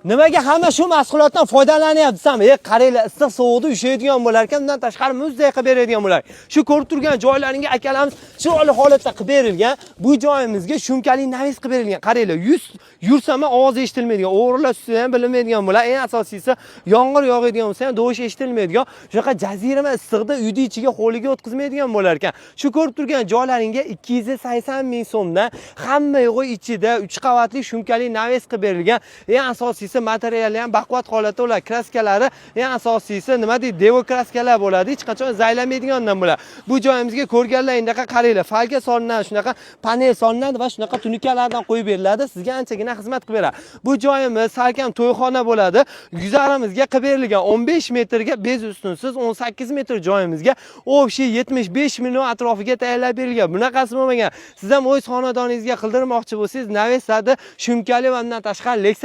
Nimaga hamma shu mahsulotdan foydalanyapsizmi? Qaranglar, issiq sovuqda ushaydigan bo'lar ekan, undan tashqari muzdek qilib beradigan bo'lar. Shu ko'rib turgan joylaringga akalarimiz chiroyli holatda qilib berilgan. Bu joyimizga shumkali navis qilib berilgan. Qaranglar, yursam ham ovoz eshitilmaydigan, o'g'irlar sutsa ham bilinmaydigan bo'lar. Eng asosiysi, yomg'ir yog'adigan bo'lsa ham dovush eshitilmaydigan. Shunaqa jazirama issiqda uyni ichiga qo'liga o'tkazmaydigan bo'lar ekan. Shu ko'rib turgan joylaringga 280 ming so'mdan hamma yo'g'i ichida 3 qavatli shumkali navis qilib berilgan. Eng asosiysi materiali ham baquvvat holatda ular, kraskalari eng asosiysi nima deydi, devo kraskalar bo'ladi, hech qachon zaylamaydigandan bo'ladi. Bu joyimizga ko'rganlaringizga qaranglar, falga solinadi, shunaqa panel solinadi va shunaqa tunikalardan qo'yib beriladi, sizga anchagina xizmat qilib beradi. Bu joyimiz salkam to'yxona bo'ladi. Guzarimizga qilib berilgan 15 metrga bez ustunsiz, 18 metr joyimizga общий 75 million atrofiga tayyorlab berilgan. Bunaqasi bo'lmagan. Siz ham o'z xonadoningizga qildirmoqchi bo'lsangiz, navislarni shumkali va undan tashqari Lexus